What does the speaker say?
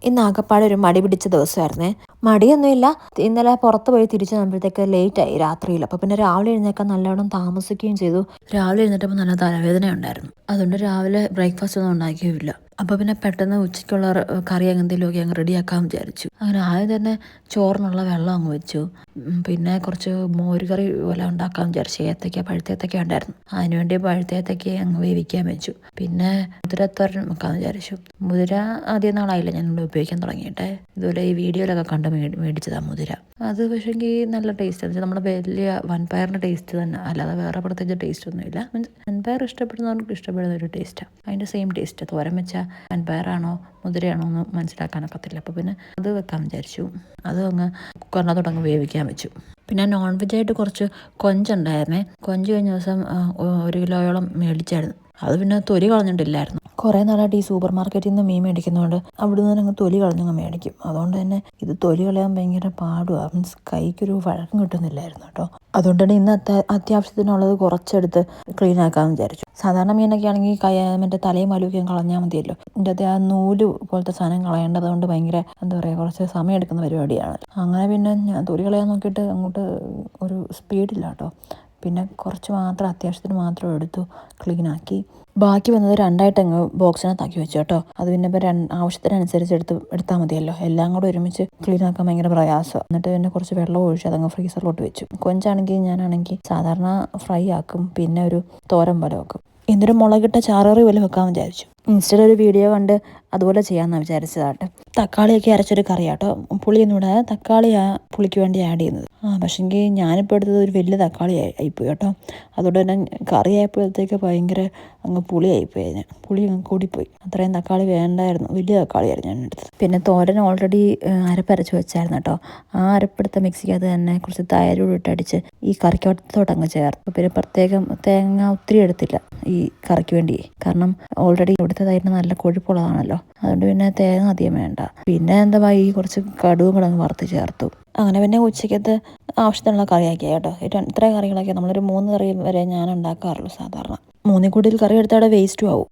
ഇന്ന് ആകപ്പാടെ ഒരു മടി പിടിച്ച ദിവസമായിരുന്നേ. മടിയൊന്നുമില്ല. ഇന്നലെ പുറത്ത് പോയി തിരിച്ചു വന്നപ്പോഴത്തേക്ക് ലേറ്റായി രാത്രിയിൽ. അപ്പോൾ പിന്നെ രാവിലെ എഴുന്നേൽക്കാൻ നല്ലോണം താമസിക്കുകയും ചെയ്തു. രാവിലെ എഴുന്നേറ്റപ്പോൾ നല്ല തലവേദന ഉണ്ടായിരുന്നു. അതുകൊണ്ട് രാവിലെ ബ്രേക്ക്ഫാസ്റ്റ് ഒന്നും ഉണ്ടാക്കിയുമില്ല. അപ്പോൾ പിന്നെ പെട്ടെന്ന് ഉച്ചയ്ക്കുള്ള കറി എന്തെങ്കിലുമൊക്കെ അങ്ങ് റെഡിയാക്കാമെന്ന് വിചാരിച്ചു. അങ്ങനെ ആദ്യം തന്നെ ചോറിനുള്ള വെള്ളം അങ്ങ് വെച്ചു. പിന്നെ കുറച്ച് മോര് കറി പോലെ ഉണ്ടാക്കാമെന്ന് വിചാരിച്ചു. പഴുത്തേത്തക്ക ഉണ്ടായിരുന്നു. അതിനുവേണ്ടി പഴുത്തേത്തക്ക അങ്ങ് വേവിക്കാൻ വെച്ചു. പിന്നെ മുതിരത്തോരൻ വെക്കാമെന്ന് വിചാരിച്ചു. മുതിര ആദ്യം നാളായില്ല ഞാനിവിടെ ഉപയോഗിക്കാൻ തുടങ്ങിയിട്ടെ. ഇതുപോലെ ഈ വീഡിയോയിലൊക്കെ കണ്ട് മേടിച്ചതാണ് മുതിര. അത് പക്ഷേങ്കിൽ നല്ല ടേസ്റ്റ് ആണ്. നമ്മുടെ വലിയ വൻപയറിൻ്റെ ടേസ്റ്റ് തന്നെ, അല്ലാതെ വേറെ പ്രത്യേകിച്ച് ടേസ്റ്റ് ഒന്നുമില്ല. മീൻസ് വൻപയർ ഇഷ്ടപ്പെടുന്നവർക്ക് ഇഷ്ടപ്പെടുന്ന ഒരു ടേസ്റ്റാണ്. അതിൻ്റെ സെയിം ടേസ്റ്റ്. തോരൻ വെച്ചാൽ വൻപയറാണോ മുതിരയാണോ എന്ന് മനസ്സിലാക്കാനൊക്കത്തില്ല. അപ്പോൾ പിന്നെ അത് വെക്കാമെന്ന് വിചാരിച്ചു. അത് അങ്ങ് കുക്കറിനകത്തോട്ട് വേവിക്കാൻ വെച്ചു. പിന്നെ നോൺ വെജായിട്ട് കുറച്ച് കൊഞ്ചുണ്ടായിരുന്നേ. കൊഞ്ച് കഴിഞ്ഞ ദിവസം 1 കിലോയോളം മേടിച്ചായിരുന്നു. അത് പിന്നെ തൊലി കളഞ്ഞിട്ടില്ലായിരുന്നു. കുറേ നാളായിട്ട് ഈ സൂപ്പർ മാർക്കറ്റിൽ നിന്ന് മീൻ മേടിക്കുന്നതുകൊണ്ട് അവിടെ നിന്ന് അങ്ങ് തൊലി കളഞ്ഞങ്ങ് മേടിക്കും. അതുകൊണ്ട് തന്നെ ഇത് തൊലി കളയാൻ ഭയങ്കര പാടുമാണ്. മീൻസ് കൈക്കൊരു വഴക്കം കിട്ടുന്നില്ലായിരുന്നു കേട്ടോ. അതുകൊണ്ട് തന്നെ ഇന്ന് അത്യാവശ്യത്തിനുള്ളത് കുറച്ചെടുത്ത് ക്ലീൻ ആക്കാമെന്ന് വിചാരിച്ചു. സാധാരണ മീനൊക്കെ ആണെങ്കിൽ മറ്റേ തലയും മലയൊക്കെ കളഞ്ഞാൽ മതിയല്ലോ. ഇതിൻ്റെ അകത്ത് ആ നൂല് പോലത്തെ സാധനം കളയേണ്ടത് കൊണ്ട് ഭയങ്കര എന്താ പറയുക, കുറച്ച് സമയം എടുക്കുന്ന പരിപാടിയാണ്. അങ്ങനെ പിന്നെ ഞാൻ തൊലി കളയാൻ നോക്കിയിട്ട് അങ്ങോട്ട് ഒരു സ്പീഡില്ല കേട്ടോ. പിന്നെ കുറച്ച് മാത്രം അത്യാവശ്യത്തിന് മാത്രം എടുത്തു ക്ലീനാക്കി. ബാക്കി വന്നത് രണ്ടായിട്ട് അങ്ങ് ബോക്സിനകത്താക്കി വെച്ചു കേട്ടോ. അത് പിന്നെ ഇപ്പോൾ ആവശ്യത്തിനനുസരിച്ച് എടുത്താൽ മതിയല്ലോ. എല്ലാം കൂടെ ഒരുമിച്ച് ക്ലീൻ ആക്കാൻ ഭയങ്കര പ്രയാസമാണ്. എന്നിട്ട് പിന്നെ കുറച്ച് വെള്ളം ഒഴിച്ച് അതങ്ങ് ഫ്രീസറിലോട്ട് വെച്ചു. ഞാനാണെങ്കിൽ സാധാരണ ഫ്രൈ ആക്കും, പിന്നെ ഒരു തോരൻ പോലെ വെക്കും. എന്നിട്ട് മുളകിട്ട ചാറുകറി പോലെ വെക്കാമെന്ന് വിചാരിച്ചു. ഇൻസ്റ്റയിലൊരു വീഡിയോ കണ്ട് അതുപോലെ ചെയ്യാമെന്നാണ് വിചാരിച്ചതാട്ടെ. തക്കാളിയൊക്കെ അരച്ചൊരു കറിയാട്ടോ. പുളിയൊന്നും ഇടാതെ തക്കാളിയാണ് പുളിക്ക് വേണ്ടി ആഡ് ചെയ്യുന്നത്. പക്ഷേങ്കിൽ ഞാനിപ്പോൾ എടുത്തത് ഒരു വലിയ തക്കാളി ആയിപ്പോയി കേട്ടോ. അതുകൊണ്ട് തന്നെ കറി ആയപ്പോഴത്തേക്ക് ഭയങ്കര അങ്ങ് പുളിയായിപ്പോയി. പുളി അങ്ങ് കൂടിപ്പോയി. അത്രയും തക്കാളി വേണ്ടായിരുന്നു. വലിയ തക്കാളിയായിരുന്നു ഞാൻ എടുത്തത്. പിന്നെ തോരൻ ഓൾറെഡി അരപ്പരച്ച് വെച്ചായിരുന്നു കേട്ടോ. ആ അരപ്പെടുത്ത മിക്സിക്കകത്ത് തന്നെ കുറച്ച് തൈരും ഇട്ടടിച്ച് ഈ കറിക്കകത്തോട്ട് അങ്ങ് ചേർത്തു. പിന്നെ പ്രത്യേകം തേങ്ങ ഒത്തിരി എടുത്തില്ല ഈ കറിക്ക് വേണ്ടി. കാരണം ഓൾറെഡി ഇവിടുത്തെ തൈരിന് നല്ല കൊഴുപ്പുള്ളതാണല്ലോ. അതുകൊണ്ട് പിന്നെ തേങ്ങ അധികം വേണ്ട. പിന്നെ എന്താ ഈ കുറച്ച് കടുകും കൂടെ അങ്ങ് വറുത്ത് ചേർത്തു. അങ്ങനെ പിന്നെ ഉച്ചയ്ക്കത്ത് ആവശ്യത്തിനുള്ള കറിയാക്കി കേട്ടോ. ഇത്രയും കറികളൊക്കെ നമ്മളൊരു 3 കറി വരെ ഞാൻ ഉണ്ടാക്കാറുള്ളൂ സാധാരണ. 3 കൂടുതൽ കറി എടുത്താൽ അവിടെ വേസ്റ്റും ആവും.